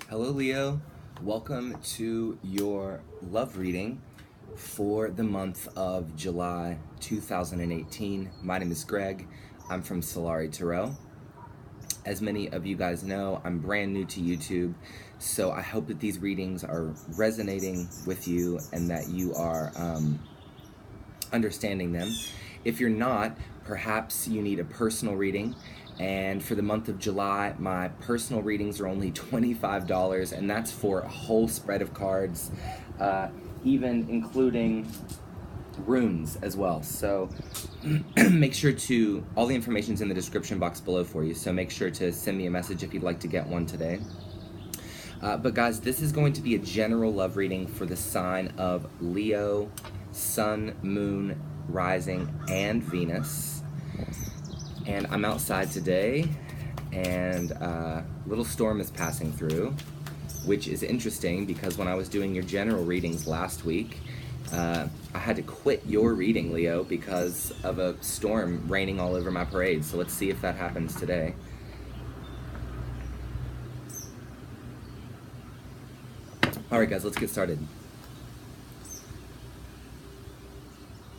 Hello, Leo. Welcome to your love reading for the month of July 2018. My name is Greg. I'm from Solari, Tarot. As many of you guys know, I'm brand new to YouTube, so I hope that these readings are resonating with you and that you are understanding them. If you're not, perhaps you need a personal reading. And for the month of July, my personal readings are only $25, and that's for a whole spread of cards, even including runes as well. So make sure to, all the information's in the description box below for you, so make sure to send me a message if you'd like to get one today. But guys, this is going to be a general love reading for the sign of Leo, Sun, Moon, Rising, and Venus. And I'm outside today, and a little storm is passing through, which is interesting because when I was doing your general readings last week, I had to quit your reading, Leo, because of a storm raining all over my parade. So let's see if that happens today. All right, guys, let's get started.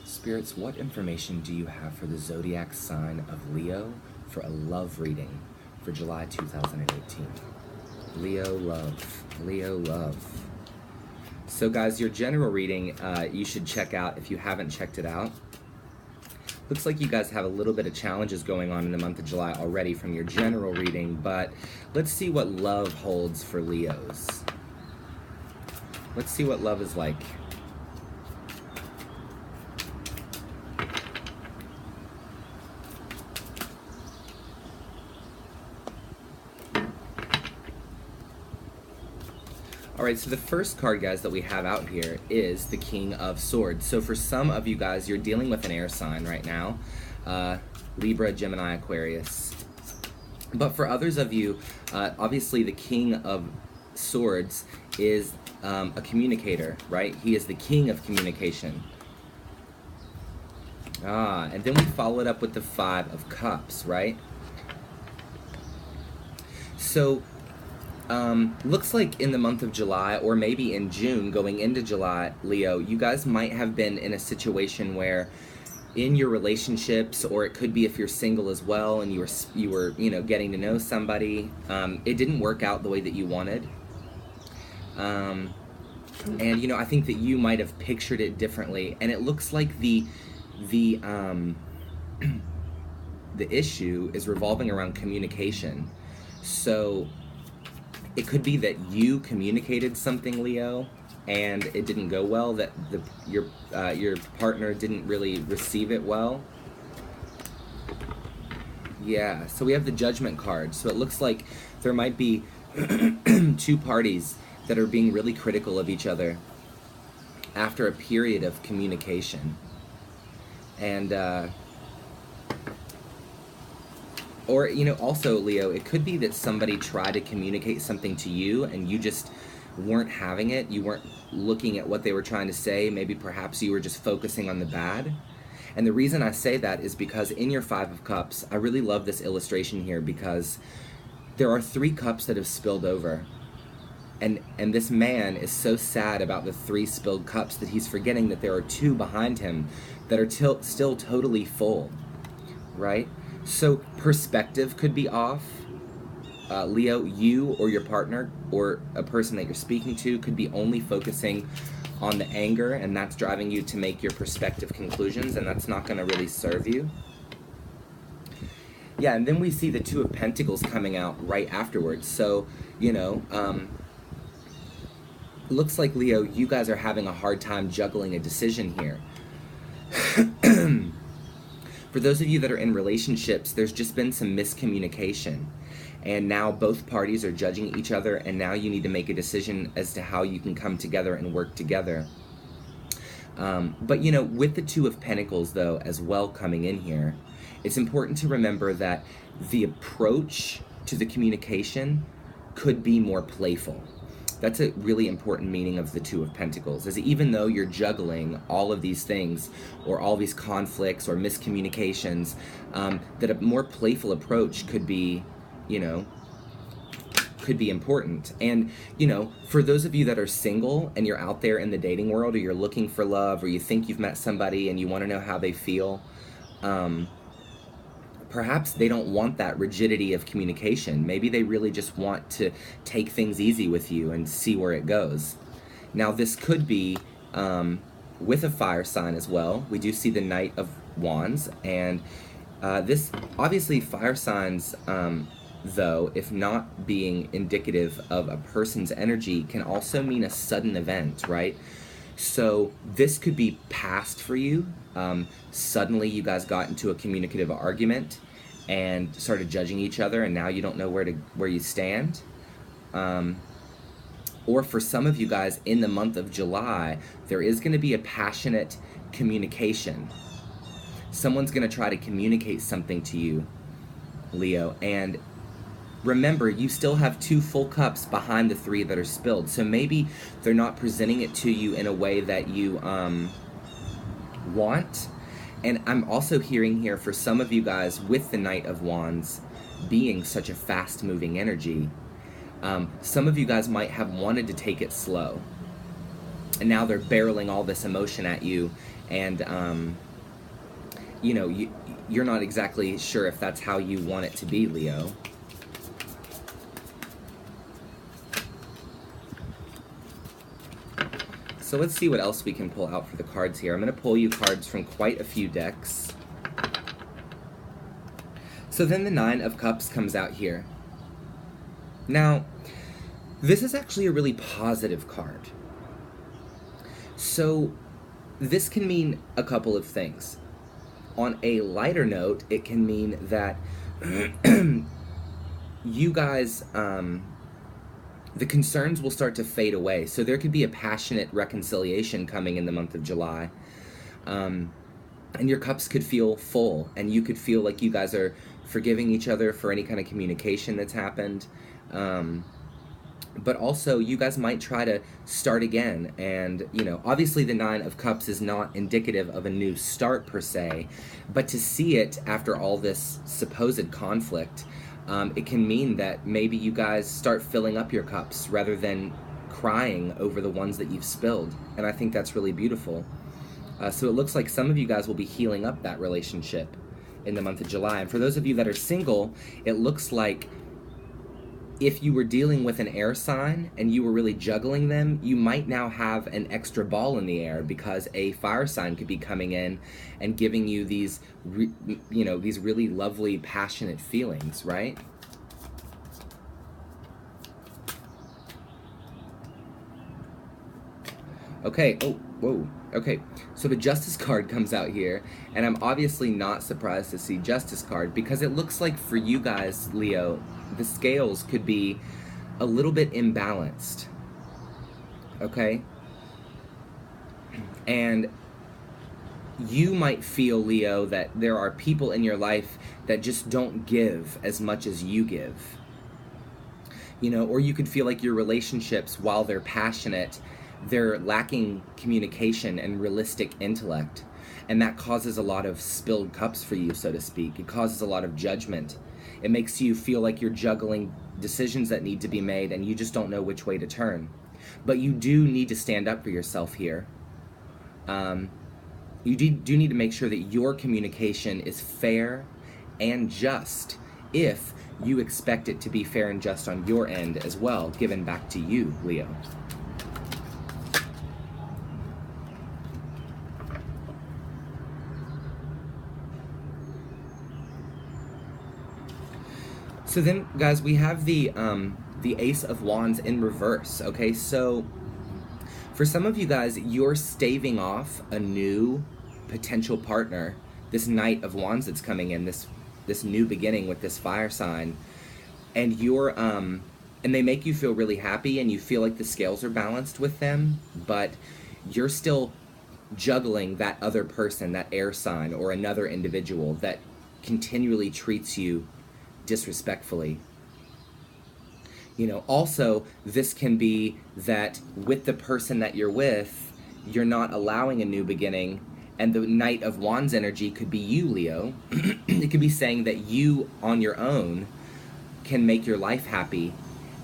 Spirits, what information do you have for the zodiac sign of Leo for a love reading for July 2018? Leo love, Leo love. So guys, your general reading, you should check out if you haven't checked it out. Looks like you guys have a little bit of challenges going on in the month of July already from your general reading, but let's see what love holds for Leos. Let's see what love is like. All right, so the first card, guys, that we have out here is the King of Swords. So for some of you guys, you're dealing with an air sign right now, Libra, Gemini, Aquarius. But for others of you, obviously the King of Swords is a communicator, right? He is the king of communication. And then we follow it up with the Five of Cups, right? So looks like in the month of July, or maybe in June going into July, Leo, you guys might have been in a situation where in your relationships, or it could be if you're single as well and you were getting to know somebody, it didn't work out the way that you wanted. And I think that you might have pictured it differently, and it looks like the issue is revolving around communication. So it could be that you communicated something, Leo, and it didn't go well, that your partner didn't really receive it well. Yeah, so we have the Judgment card. So it looks like there might be two parties that are being really critical of each other after a period of communication. And or also, Leo, it could be that somebody tried to communicate something to you and you just weren't having it. You weren't looking at what they were trying to say. Maybe perhaps you were just focusing on the bad. And the reason I say that is because in your Five of Cups, I really love this illustration here because there are 3 cups that have spilled over. And this man is so sad about the 3 spilled cups that he's forgetting that there are 2 behind him that are still totally full, right? So perspective could be off. Leo, you or your partner or a person that you're speaking to could be only focusing on the anger, and that's driving you to make your perspective conclusions, and that's not going to really serve you. Yeah, and then we see the Two of Pentacles coming out right afterwards. So, looks like, Leo, you guys are having a hard time juggling a decision here. For those of you that are in relationships, there's just been some miscommunication. And now both parties are judging each other, and now you need to make a decision as to how you can come together and work together. But with the Two of Pentacles, though, as well coming in here, it's important to remember that the approach to the communication could be more playful. That's a really important meaning of the Two of Pentacles, is even though you're juggling all of these things or all these conflicts or miscommunications, that a more playful approach could be, could be important. And, you know, for those of you that are single and you're out there in the dating world, or you're looking for love, or you think you've met somebody and you want to know how they feel, perhaps they don't want that rigidity of communication. Maybe they really just want to take things easy with you and see where it goes. Now, this could be with a fire sign as well. We do see the Knight of Wands, and this, obviously, fire signs, though, if not being indicative of a person's energy, can also mean a sudden event, right? So this could be past for you. Suddenly you guys got into a communicative argument and started judging each other, and now you don't know where you stand. Or for some of you guys, in the month of July, there is going to be a passionate communication. Someone's going to try to communicate something to you, Leo, and remember, you still have 2 full cups behind the 3 that are spilled. So maybe they're not presenting it to you in a way that you want. And I'm also hearing here, for some of you guys, with the Knight of Wands being such a fast-moving energy, some of you guys might have wanted to take it slow. And now they're barreling all this emotion at you, and you know, you're not exactly sure if that's how you want it to be, Leo. So let's see what else we can pull out for the cards here. I'm going to pull you cards from quite a few decks. So then the 9 of Cups comes out here. Now, this is actually a really positive card. So this can mean a couple of things. On a lighter note, it can mean that you guys, the concerns will start to fade away. So there could be a passionate reconciliation coming in the month of July. And your cups could feel full, and you could feel like you guys are forgiving each other for any kind of communication that's happened. But also, you guys might try to start again. And, you know, obviously the 9 of Cups is not indicative of a new start per se, but to see it after all this supposed conflict, it can mean that maybe you guys start filling up your cups rather than crying over the ones that you've spilled. And I think that's really beautiful. So it looks like some of you guys will be healing up that relationship in the month of July. And for those of you that are single, it looks like if you were dealing with an air sign and you were really juggling them, you might now have an extra ball in the air, because a fire sign could be coming in and giving you these, these really lovely, passionate feelings, right? Okay, oh, whoa, okay. So the Justice card comes out here, and I'm obviously not surprised to see Justice card, because it looks like for you guys, Leo, the scales could be a little bit imbalanced, okay? And you might feel, Leo, that there are people in your life that just don't give as much as you give. You know, or you could feel like your relationships, while they're passionate, they're lacking communication and realistic intellect. And that causes a lot of spilled cups for you, so to speak. It causes a lot of judgment. It makes you feel like you're juggling decisions that need to be made, and you just don't know which way to turn. But you do need to stand up for yourself here. You do need to make sure that your communication is fair and just, if you expect it to be fair and just on your end as well, given back to you, Leo. So then, guys, we have the Ace of Wands in reverse, okay? So for some of you guys, you're staving off a new potential partner, this Knight of Wands that's coming in, this new beginning with this fire sign, and you're, and they make you feel really happy, and you feel like the scales are balanced with them, but you're still juggling that other person, that air sign, or another individual that continually treats you disrespectfully. You know, also, this can be that with the person that you're with, you're not allowing a new beginning, and the Knight of Wands energy could be you, Leo. It could be saying that you, on your own, can make your life happy,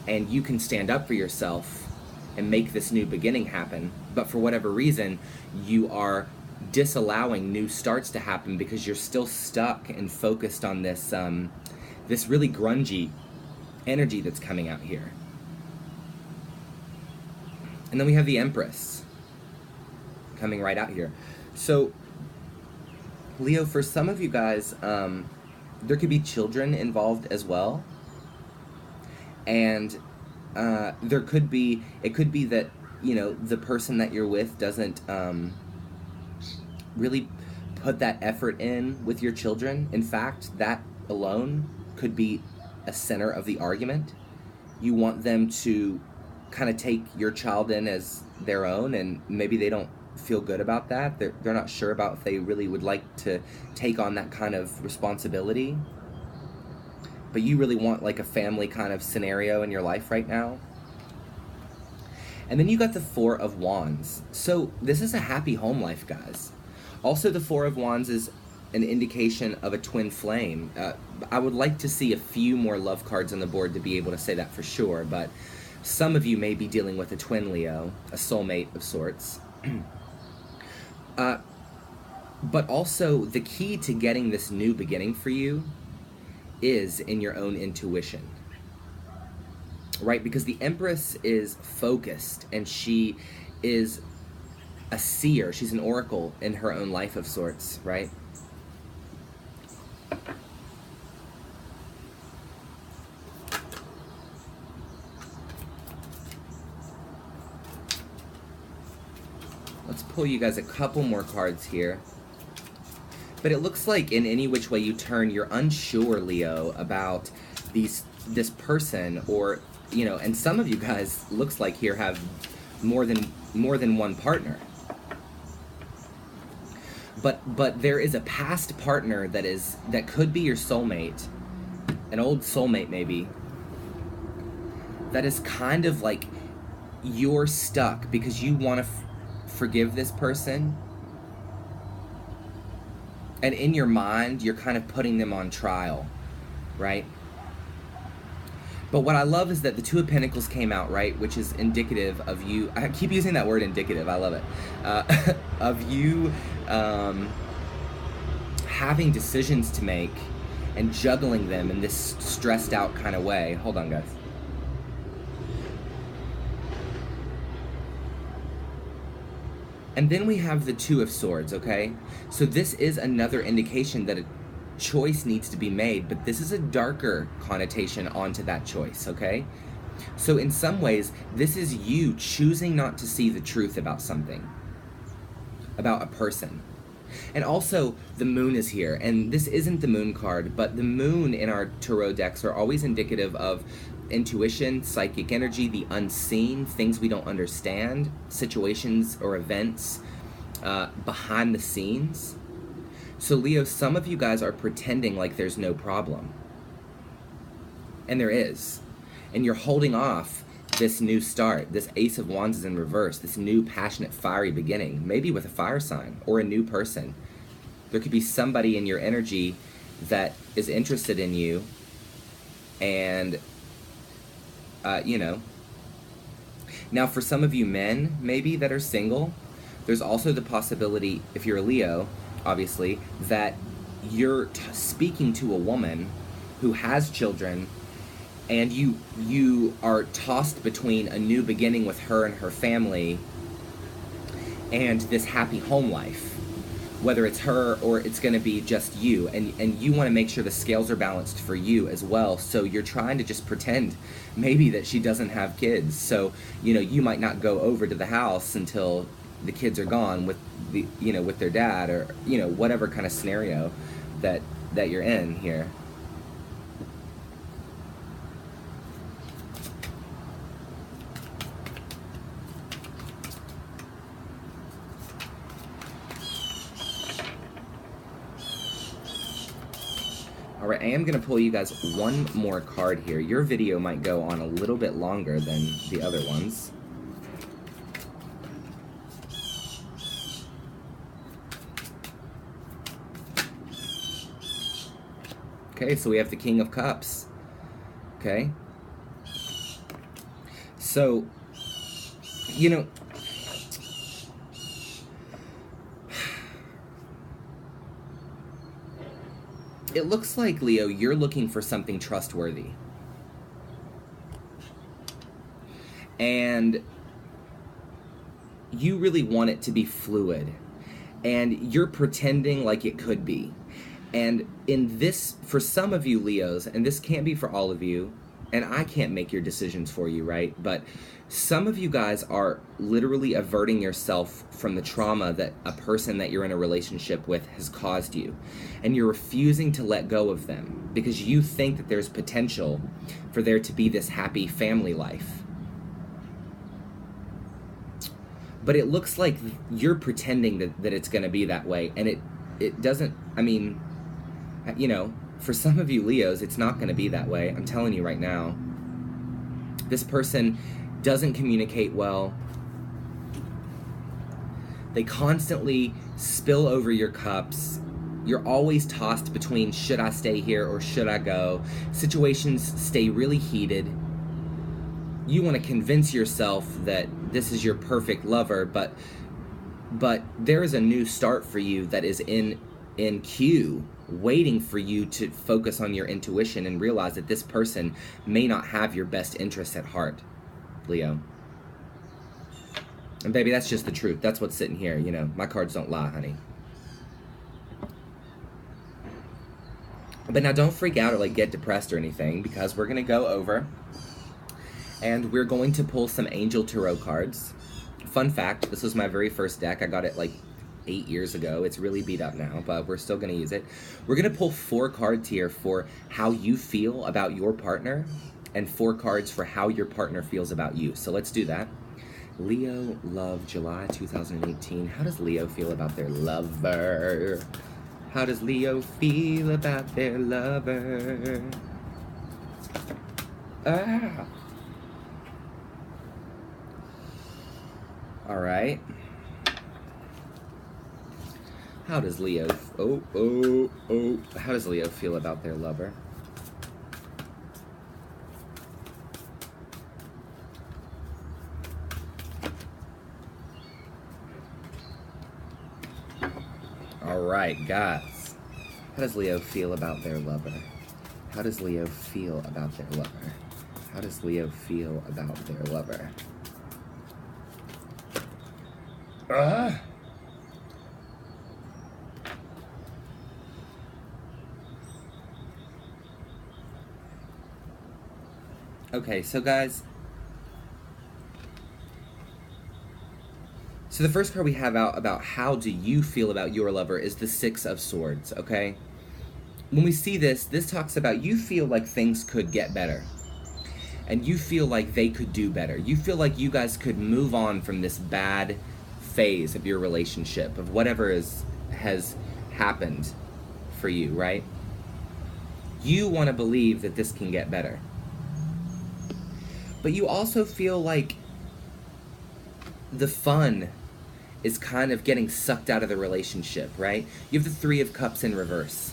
and you can stand up for yourself and make this new beginning happen. But for whatever reason, you are disallowing new starts to happen because you're still stuck and focused on this this really grungy energy that's coming out here. And then we have the Empress coming right out here. So Leo, for some of you guys, there could be children involved as well. And it could be that, you know, the person that you're with doesn't really put that effort in with your children. In fact, that alone could be a center of the argument. You want them to kind of take your child in as their own, and maybe they don't feel good about that. They're not sure about if they really would like to take on that kind of responsibility. But you really want like a family kind of scenario in your life right now. And then you got the Four of Wands. So this is a happy home life, guys. Also, the Four of Wands is an indication of a twin flame. I would like to see a few more love cards on the board to be able to say that for sure, but some of you may be dealing with a twin Leo, a soulmate of sorts. But also, the key to getting this new beginning for you is in your own intuition, right? Because the Empress is focused, and she is a seer. She's an oracle in her own life of sorts, right? Let's pull you guys a couple more cards here. But it looks like in any which way you turn, you're unsure, Leo, about this person, or, you know, and some of you guys, looks like here, have more than one partner. But there is a past partner that could be your soulmate, an old soulmate maybe, that is kind of like you're stuck because you want to forgive this person, and in your mind you're kind of putting them on trial, right? But what I love is that the Two of Pentacles came out, right, which is indicative of you. I keep using that word, indicative, I love it, of you having decisions to make and juggling them in this stressed out kind of way. Hold on, guys. And then we have the Two of Swords, okay? So this is another indication that a choice needs to be made, but this is a darker connotation onto that choice, okay? So in some ways, this is you choosing not to see the truth about something, about a person. And also, the Moon is here, and this isn't the Moon card, but the Moon in our tarot decks are always indicative of intuition, psychic energy, the unseen, things we don't understand, situations or events behind the scenes. So Leo, some of you guys are pretending like there's no problem. And there is. And you're holding off this new start. This Ace of Wands is in reverse. This new passionate, fiery beginning. Maybe with a fire sign or a new person. There could be somebody in your energy that is interested in you. And, you know. Now for some of you men, maybe, that are single, there's also the possibility, if you're a Leo, obviously, that you're speaking to a woman who has children, and you are tossed between a new beginning with her and her family and this happy home life, whether it's her or it's going to be just you, and you want to make sure the scales are balanced for you as well. So you're trying to just pretend maybe that she doesn't have kids, so you know you might not go over to the house until the kids are gone with the, you know, with their dad, or, you know, whatever kind of scenario that you're in here. All right, I am going to pull you guys one more card here. Your video might go on a little bit longer than the other ones. Okay, so we have the King of Cups. Okay. So, you know, it looks like, Leo, you're looking for something trustworthy. And you really want it to be fluid. And you're pretending like it could be. And in this, for some of you Leos, and this can't be for all of you, and I can't make your decisions for you, right? But some of you guys are literally averting yourself from the trauma that a person that you're in a relationship with has caused you. And you're refusing to let go of them because you think that there's potential for there to be this happy family life. But it looks like you're pretending that it's going to be that way. And it doesn't, I mean, you know, for some of you Leos, it's not going to be that way. I'm telling you right now. This person doesn't communicate well. They constantly spill over your cups. You're always tossed between should I stay here or should I go. Situations stay really heated. You want to convince yourself that this is your perfect lover, but there is a new start for you that is in queue, waiting for you to focus on your intuition and realize that this person may not have your best interests at heart, Leo. And baby, that's just the truth. That's what's sitting here, you know. My cards don't lie, honey. But now don't freak out or like get depressed or anything, because we're going to go over and we're going to pull some Angel Tarot cards. Fun fact, this was my very first deck. I got it like 8 years ago. It's really beat up now, but we're still going to use it. We're going to pull 4 cards here for how you feel about your partner and 4 cards for how your partner feels about you. So let's do that. Leo Love July 2018. How does Leo feel about their lover? How does Leo feel about their lover? Ah. All right. How does Leo, how does Leo feel about their lover? All right, guys. How does Leo feel about their lover? How does Leo feel about their lover? How does Leo feel about their lover? Okay, so guys, so the first card we have out about how do you feel about your lover is the 6 of Swords, okay? When we see this, this talks about you feel like things could get better. And you feel like they could do better. You feel like you guys could move on from this bad phase of your relationship, of whatever has happened for you, right? You want to believe that this can get better. But you also feel like the fun is kind of getting sucked out of the relationship, right? You have the 3 of Cups in reverse.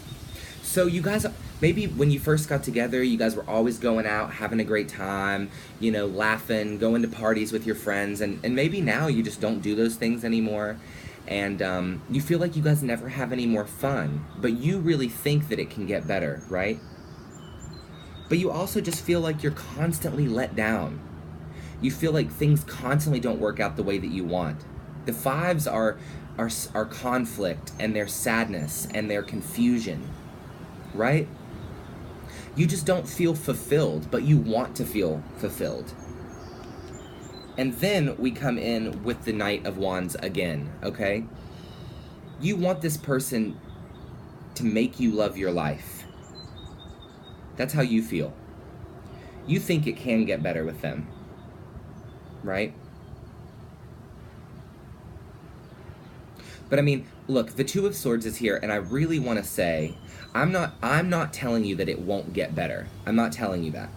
So you guys, maybe when you first got together, you guys were always going out, having a great time, you know, laughing, going to parties with your friends, and maybe now you just don't do those things anymore, and you feel like you guys never have any more fun, but you really think that it can get better, right? But you also just feel like you're constantly let down. You feel like things constantly don't work out the way that you want. The 5s are conflict, and their sadness, and their confusion, right? You just don't feel fulfilled, but you want to feel fulfilled. And then we come in with the Knight of Wands again, okay? You want this person to make you love your life. That's how you feel. You think it can get better with them, right? But I mean, look, the 2 of Swords is here, and I really want to say, I'm not telling you that it won't get better. I'm not telling you that.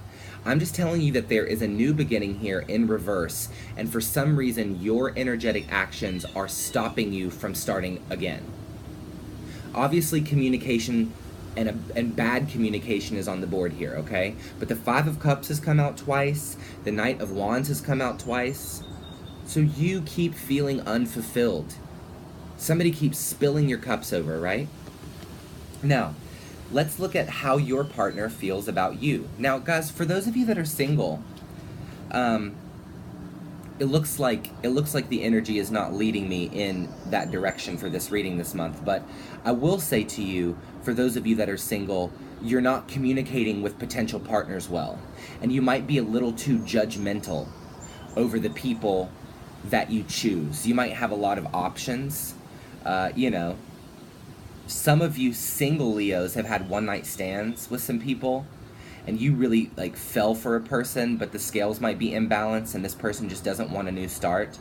I'm just telling you that there is a new beginning here in reverse, and for some reason, your energetic actions are stopping you from starting again. Obviously, communication and bad communication is on the board here, okay? But the Five of Cups has come out twice. The Knight of Wands has come out twice. So you keep feeling unfulfilled. Somebody keeps spilling your cups over, right? Now, let's look at how your partner feels about you. Now, guys, for those of you that are single, it looks like the energy is not leading me in that direction for this reading this month. But I will say to you, for those of you that are single, you're not communicating with potential partners well, and you might be a little too judgmental over the people that you choose. You might have a lot of options. You know, some of you single Leos have had one-night stands with some people, and you really like fell for a person, but the scales might be imbalanced and this person just doesn't want a new start,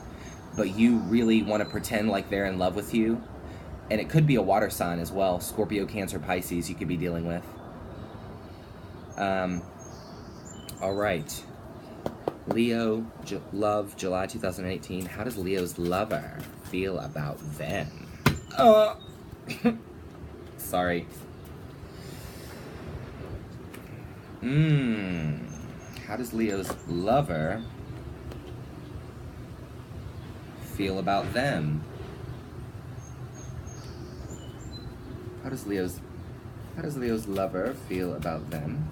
but you really want to pretend like they're in love with you. And it could be a water sign as well. Scorpio, Cancer, Pisces you could be dealing with. All right. Leo, love, July 2018. How does Leo's lover feel about them? Sorry. How does Leo's lover feel about them? How does Leo's lover feel about them?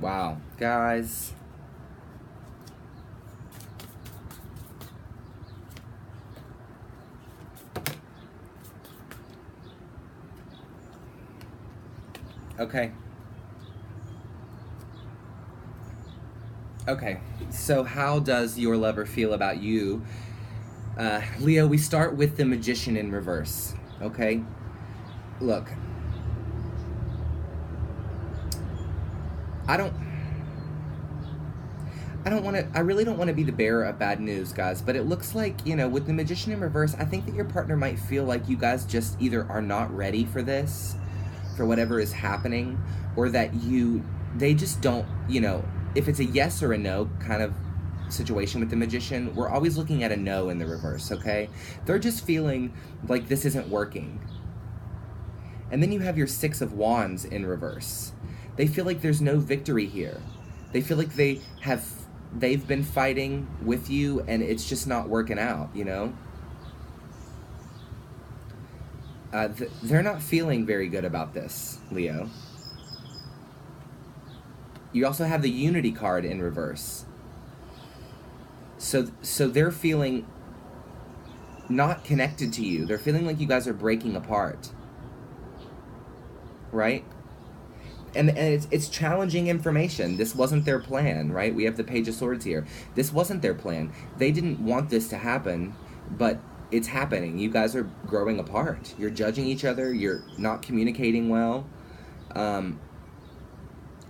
Wow, guys. Okay, so how does your lover feel about you? Leo, we start with the Magician in reverse, okay? Look, I really don't want to be the bearer of bad news, guys, but it looks like, you know, with the Magician in reverse, I think that your partner might feel like you guys just either are not ready for this, for whatever is happening, or that they just don't, you know, if it's a yes or a no kind of situation with the Magician, we're always looking at a no in the reverse, okay? They're just feeling like this isn't working. And then you have your Six of Wands in reverse. They feel like there's no victory here. They feel like they've been fighting with you and it's just not working out, you know? They're not feeling very good about this, Leo. You also have the Unity card in reverse. So they're feeling not connected to you. They're feeling like you guys are breaking apart. Right? And it's challenging information. This wasn't their plan, right? We have the Page of Swords here. This wasn't their plan. They didn't want this to happen, but it's happening. You guys are growing apart. You're judging each other. You're not communicating well. And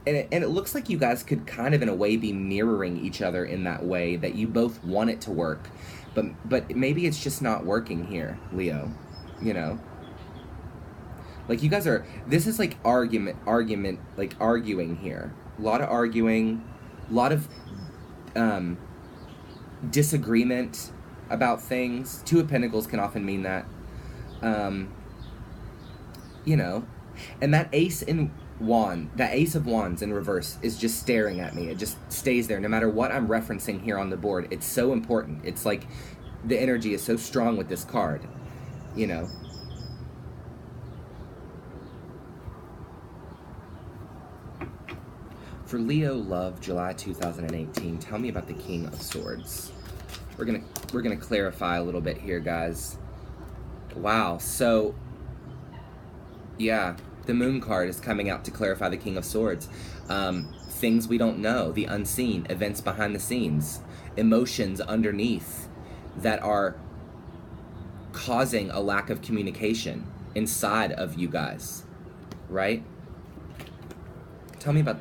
it looks like you guys could kind of, in a way, be mirroring each other in that way, that you both want it to work. But maybe it's just not working here, Leo. You know? Like, you guys are... This is, like, arguing here. A lot of arguing. A lot of disagreement about things. Two of Pentacles can often mean that. You know? And that Ace of Wands in reverse is just staring at me. It just stays there no matter what I'm referencing here on the board. It's so important. It's like the energy is so strong with this card, you know. For Leo, love, July 2018, tell me about the King of Swords. We're gonna clarify a little bit here, guys. Wow, so yeah, the Moon card is coming out to clarify the King of Swords. Things we don't know, the unseen, events behind the scenes, emotions underneath that are causing a lack of communication inside of you guys, right? Tell me about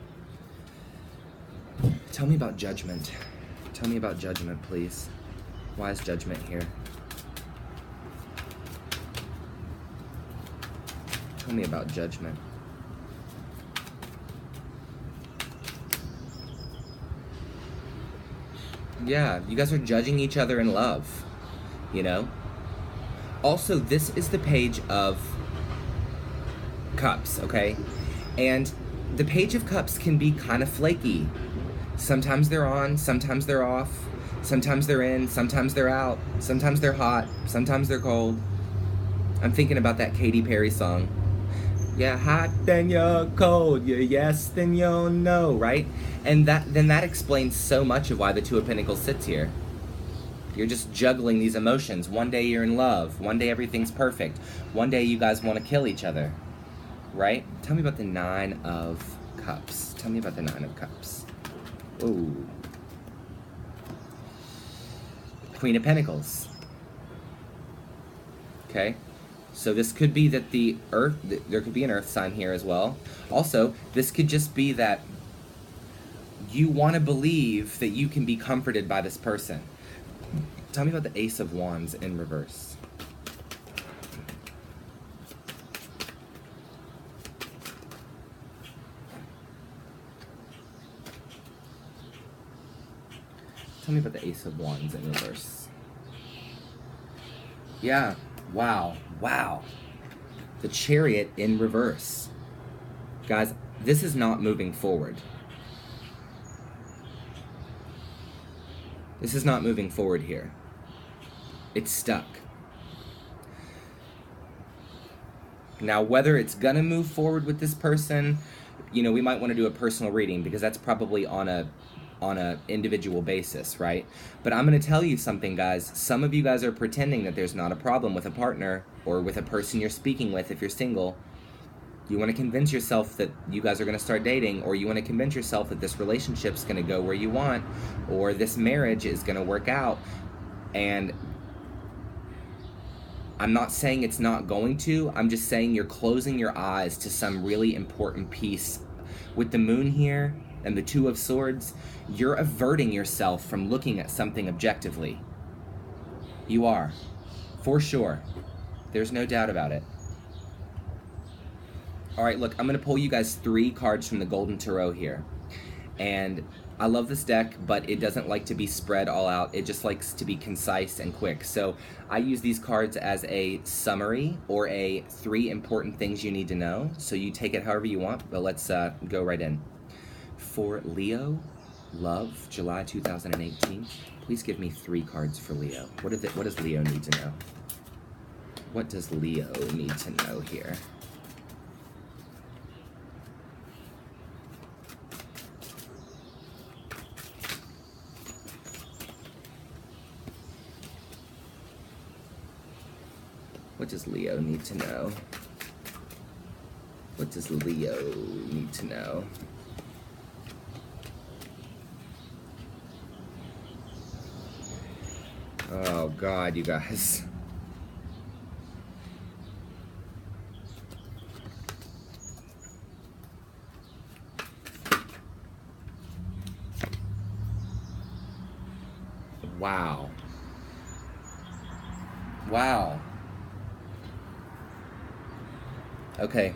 Judgment. Tell me about Judgment, please. Why is Judgment here? Tell me about Judgment. Yeah, you guys are judging each other in love, you know? Also, this is the Page of Cups, okay? And the Page of Cups can be kind of flaky. Sometimes they're on, sometimes they're off, sometimes they're in, sometimes they're out, sometimes they're hot, sometimes they're cold. I'm thinking about that Katy Perry song. Yeah, hot then you're cold, you're yes then you're no, right? And that explains so much of why the Two of Pentacles sits here. You're just juggling these emotions. One day you're in love, one day everything's perfect, one day you guys want to kill each other, right? Tell me about the Nine of Cups. Tell me about the Nine of Cups. Ooh. Queen of Pentacles. Okay. So this could be that the earth, there could be an earth sign here as well. Also, this could just be that you want to believe that you can be comforted by this person. Tell me about the Ace of Wands in reverse. Tell me about the Ace of Wands in reverse. Yeah. Wow. Wow. The Chariot in reverse. Guys, this is not moving forward. This is not moving forward here. It's stuck. Now, whether it's gonna move forward with this person, you know, we might want to do a personal reading because that's probably on a individual basis, right? But I'm going to tell you something, guys. Some of you guys are pretending that there's not a problem with a partner or with a person you're speaking with if you're single. You want to convince yourself that you guys are going to start dating, or you want to convince yourself that this relationship's going to go where you want, or this marriage is going to work out. And I'm not saying it's not going to. I'm just saying you're closing your eyes to some really important piece. With the Moon here and the Two of Swords, you're averting yourself from looking at something objectively. You are, for sure. There's no doubt about it. All right, look, I'm gonna pull you guys 3 cards from the Golden Tarot here. And I love this deck, but it doesn't like to be spread all out. It just likes to be concise and quick. So I use these cards as a summary or a 3 important things you need to know. So you take it however you want, but let's go right in. For Leo, love, July 2018, please give me 3 cards for Leo. What does Leo need to know? What does Leo need to know here? What does Leo need to know? What does Leo need to know? Oh God, you guys. Wow. Wow. Okay.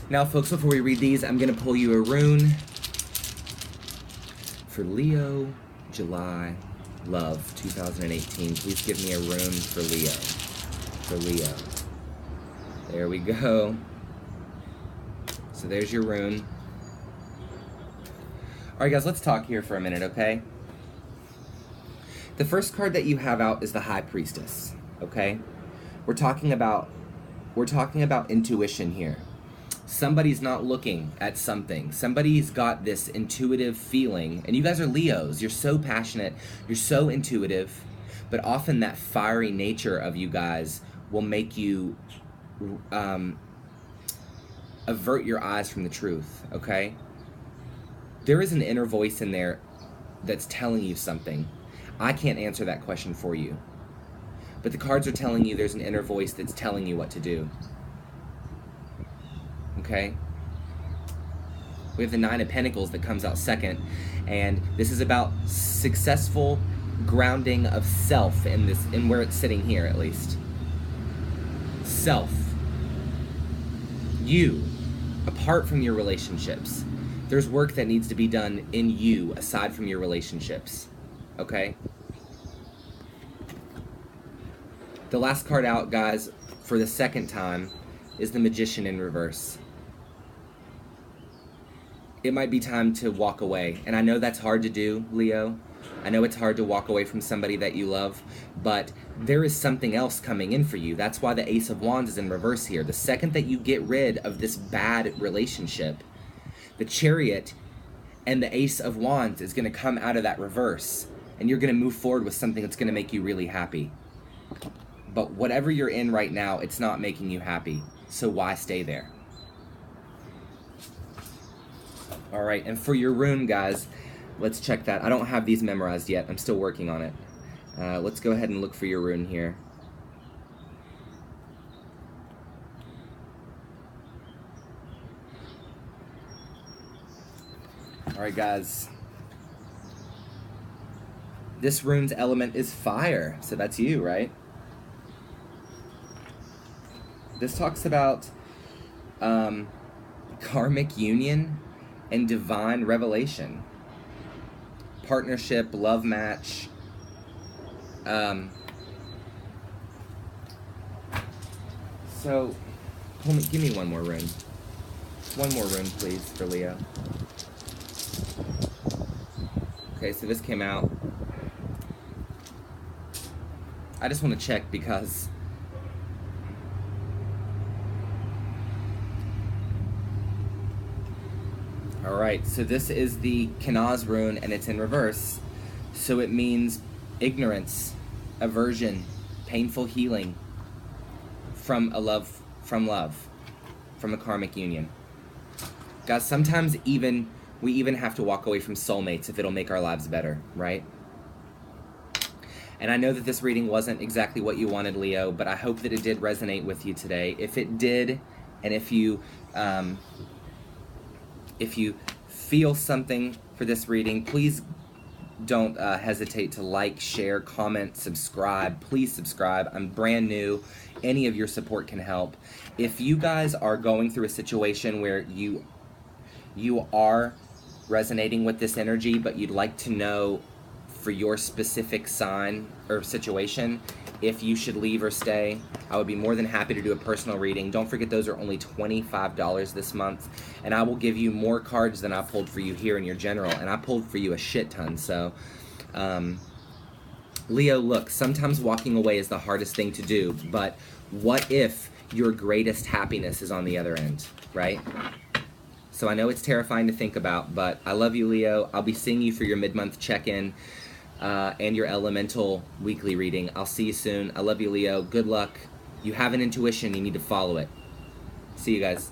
Now, folks, before we read these, I'm going to pull you a rune for Leo, July, love, 2018. Please give me a rune for Leo. For Leo. There we go. So there's your rune. All right, guys, let's talk here for a minute, okay? The first card that you have out is the High Priestess, okay? We're talking about intuition here. Somebody's not looking at something. Somebody's got this intuitive feeling, and you guys are Leos. You're so passionate. You're so intuitive, but often that fiery nature of you guys will make you avert your eyes from the truth, okay? There is an inner voice in there that's telling you something. I can't answer that question for you. But the cards are telling you there's an inner voice that's telling you what to do. Okay? We have the Nine of Pentacles that comes out second, and this is about successful grounding of self in where it's sitting here, at least. Self. You, apart from your relationships. There's work that needs to be done in you aside from your relationships, okay? The last card out, guys, for the second time is the Magician in reverse. It might be time to walk away. And I know that's hard to do, Leo. I know it's hard to walk away from somebody that you love, but there is something else coming in for you. That's why the Ace of Wands is in reverse here. The second that you get rid of this bad relationship, the Chariot and the Ace of Wands is going to come out of that reverse, and you're going to move forward with something that's going to make you really happy. But whatever you're in right now, it's not making you happy. So why stay there? All right, and for your rune, guys, let's check that. I don't have these memorized yet. I'm still working on it. Let's go ahead and look for your rune here. All right, guys. This rune's element is fire, so that's you, right? This talks about karmic union and divine revelation, partnership, love match. So, give me one more rune. One more rune, please, for Leo. Okay, so this came out. I just want to check because alright, so this is the Kanaz rune and it's in reverse. So it means ignorance, aversion, painful healing from love, from a karmic union. Guys, sometimes we even have to walk away from soulmates if it'll make our lives better, right? And I know that this reading wasn't exactly what you wanted, Leo, but I hope that it did resonate with you today. If it did, and if you feel something for this reading, please don't hesitate to like, share, comment, subscribe. Please subscribe. I'm brand new. Any of your support can help. If you guys are going through a situation where you are resonating with this energy, but you'd like to know for your specific sign or situation if you should leave or stay, I would be more than happy to do a personal reading. Don't forget, those are only $25 this month, and I will give you more cards than I pulled for you here in your general, and I pulled for you a shit ton. So Leo, look, sometimes walking away is the hardest thing to do, but what if your greatest happiness is on the other end, right? So I know it's terrifying to think about, but I love you, Leo. I'll be seeing you for your mid-month check-in and your elemental weekly reading. I'll see you soon. I love you, Leo. Good luck. You have an intuition. You need to follow it. See you guys.